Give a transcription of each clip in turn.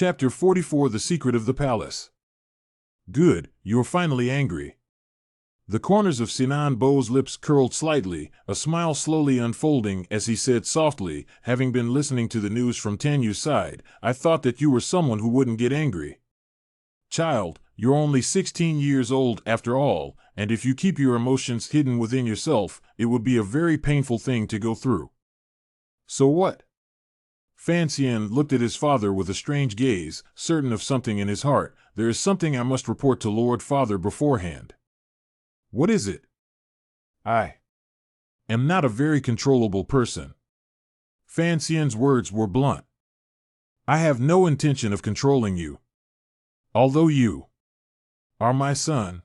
Chapter 44 The Secret of the Palace. Good, you're finally angry. The corners of Sinan Beau's lips curled slightly, a smile slowly unfolding as he said softly, having been listening to the news from Tanyu's side, I thought that you were someone who wouldn't get angry. Child, you're only 16 years old after all, and if you keep your emotions hidden within yourself, it would be a very painful thing to go through. So what? Fan Xian looked at his father with a strange gaze, certain of something in his heart. There is something I must report to Lord Father beforehand. What is it? I am not a very controllable person. Fan Xian's words were blunt. I have no intention of controlling you. Although you are my son.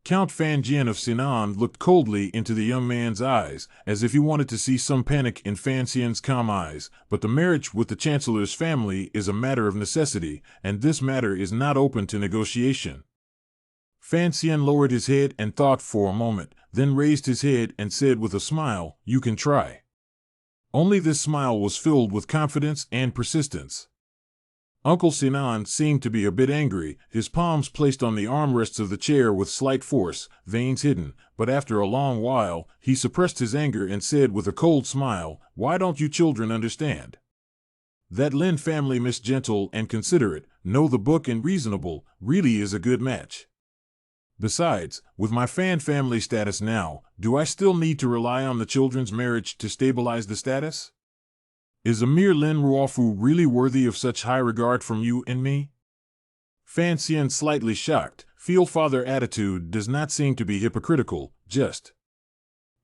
Count Fan Jian of Sinan looked coldly into the young man's eyes, as if he wanted to see some panic in Fan Xian's calm eyes, but the marriage with the Chancellor's family is a matter of necessity, and this matter is not open to negotiation. Fan Xian lowered his head and thought for a moment, then raised his head and said with a smile, You can try. Only this smile was filled with confidence and persistence. Uncle Sinan seemed to be a bit angry, his palms placed on the armrests of the chair with slight force, veins hidden, but after a long while, he suppressed his anger and said with a cold smile, Why don't you children understand? That Lin family, Miss Gentle and Considerate, know the book and reasonable, really is a good match. Besides, with my Fan family status now, do I still need to rely on the children's marriage to stabilize the status? Is Emir Lin Ruofu really worthy of such high regard from you and me? Fan Xian, slightly shocked, feel father attitude does not seem to be hypocritical, just.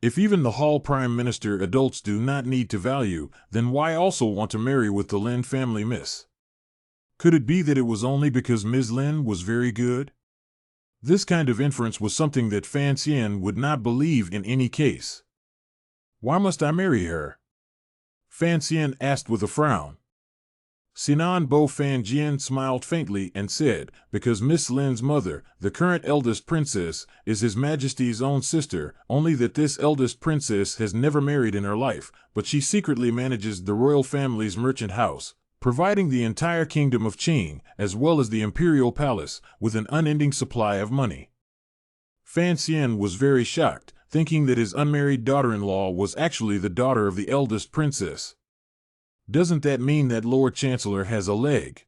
If even the Hall Prime Minister adults do not need to value, then why also want to marry with the Lin family miss? Could it be that it was only because Ms. Lin was very good? This kind of inference was something that Fan Xian would not believe in any case. Why must I marry her? Fan Xian asked with a frown. Sinan Bo Fan Jian smiled faintly and said, Because Miss Lin's mother, the current eldest princess, is His Majesty's own sister, only that this eldest princess has never married in her life, but she secretly manages the royal family's merchant house, providing the entire kingdom of Qing, as well as the imperial palace, with an unending supply of money. Fan Xian was very shocked, thinking that his unmarried daughter-in-law was actually the daughter of the eldest princess. Doesn't that mean that Lord Chancellor has a leg?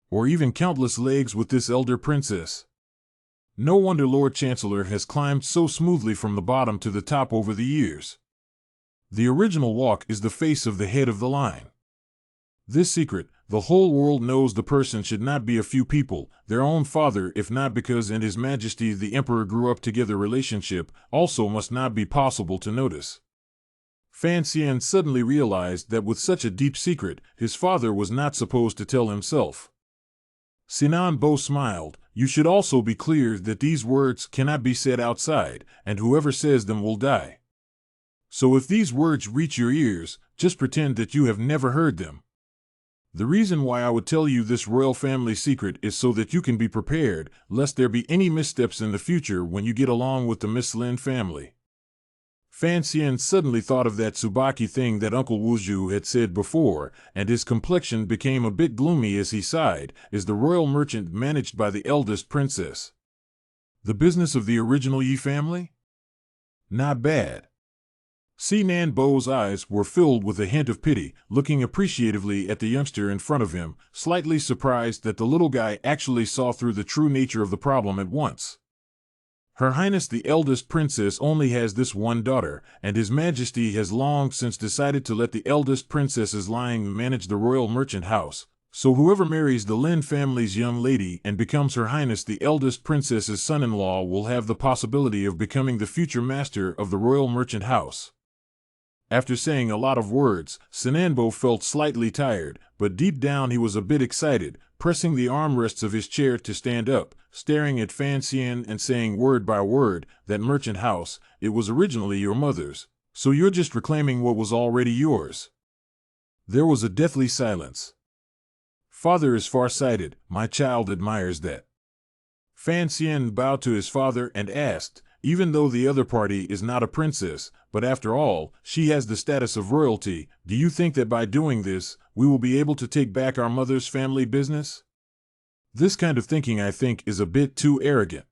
Or even countless legs with this elder princess? No wonder Lord Chancellor has climbed so smoothly from the bottom to the top over the years. The original walk is the face of the head of the line. This secret, the whole world knows the person should not be a few people, their own father, if not because in His Majesty the Emperor grew up together relationship, also must not be possible to notice. Fan Xian suddenly realized that with such a deep secret, his father was not supposed to tell himself. Sinan Bo smiled, You should also be clear that these words cannot be said outside, and whoever says them will die. So if these words reach your ears, just pretend that you have never heard them. The reason why I would tell you this royal family secret is so that you can be prepared, lest there be any missteps in the future when you get along with the Miss Lin family. Fan Xian suddenly thought of that Tsubaki thing that Uncle Wuzhu had said before, and his complexion became a bit gloomy as he sighed. Is the royal merchant managed by the eldest princess the business of the original Yi family? Not bad. Sinan Bo's eyes were filled with a hint of pity, looking appreciatively at the youngster in front of him, slightly surprised that the little guy actually saw through the true nature of the problem at once. Her Highness the eldest princess only has this one daughter, and His Majesty has long since decided to let the eldest princess's line manage the royal merchant house, so whoever marries the Lin family's young lady and becomes Her Highness the eldest princess's son-in-law will have the possibility of becoming the future master of the royal merchant house. After saying a lot of words, Sinan Bo felt slightly tired, but deep down he was a bit excited, pressing the armrests of his chair to stand up, staring at Fan Xian and saying word by word, That merchant house, it was originally your mother's, so you're just reclaiming what was already yours. There was a deathly silence. Father is far-sighted, my child admires that. Fan Xian bowed to his father and asked, Even though the other party is not a princess, but after all, she has the status of royalty, do you think that by doing this, we will be able to take back our mother's family business? This kind of thinking, I think, is a bit too arrogant.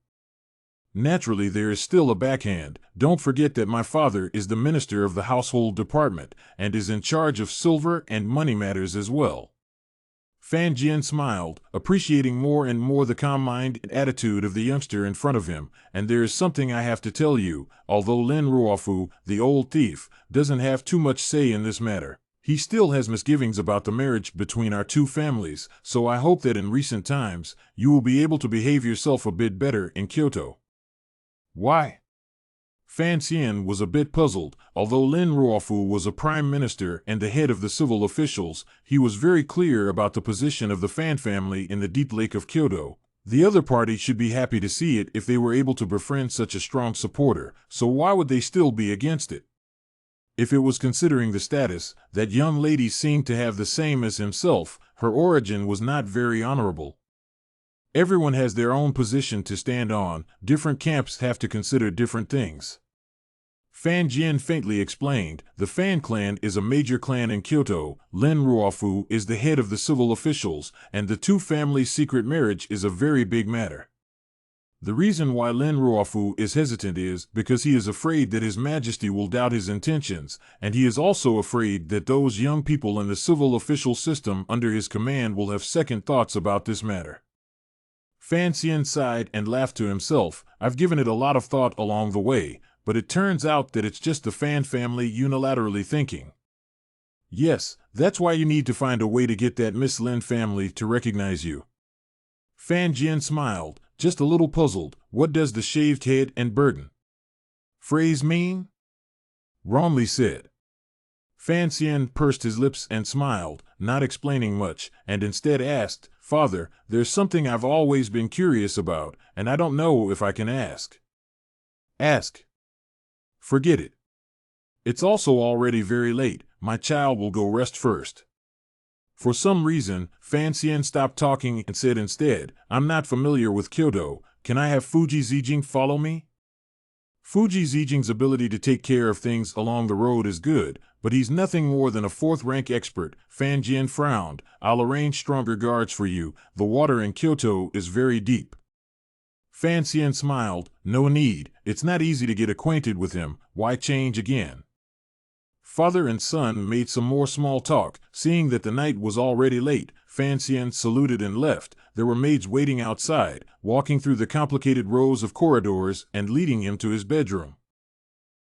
Naturally, there is still a backhand. Don't forget that my father is the minister of the household department and is in charge of silver and money matters as well. Fan Jian smiled, appreciating more and more the calm mind and attitude of the youngster in front of him. And there is something I have to tell you. Although Lin Ruofu, the old thief, doesn't have too much say in this matter, he still has misgivings about the marriage between our two families, so I hope that in recent times, you will be able to behave yourself a bit better in Kyoto. Why? Fan Xian was a bit puzzled. Although Lin Ruofu was a prime minister and the head of the civil officials, he was very clear about the position of the Fan family in the deep lake of Kyoto. The other party should be happy to see it if they were able to befriend such a strong supporter, so why would they still be against it? If it was considering the status, that young lady seemed to have the same as himself, her origin was not very honorable. Everyone has their own position to stand on, different camps have to consider different things. Fan Jian faintly explained, the Fan clan is a major clan in Kyoto, Lin Ruofu is the head of the civil officials, and the two families' secret marriage is a very big matter. The reason why Lin Ruofu is hesitant is because he is afraid that His Majesty will doubt his intentions, and he is also afraid that those young people in the civil official system under his command will have second thoughts about this matter. Fan Xian sighed and laughed to himself. I've given it a lot of thought along the way, but it turns out that it's just the Fan family unilaterally thinking. Yes, that's why you need to find a way to get that Miss Lin family to recognize you. Fan Jian smiled, just a little puzzled. What does the shaved head and burden phrase mean? Romley said. Fan Xian pursed his lips and smiled, not explaining much, and instead asked, Father, there's something I've always been curious about, and I don't know if I can ask. Ask. Forget it. It's also already very late. My child will go rest first. For some reason, Fan Xian stopped talking and said instead, I'm not familiar with Kyoto. Can I have Fuji Zijing follow me? Fuji Zijing's ability to take care of things along the road is good, but he's nothing more than a fourth-rank expert. Fan Jian frowned. I'll arrange stronger guards for you. The water in Kyoto is very deep. Fan Xian smiled. No need. It's not easy to get acquainted with him. Why change again? Father and son made some more small talk. Seeing that the night was already late, Fan Xian saluted and left. There were maids waiting outside, walking through the complicated rows of corridors and leading him to his bedroom.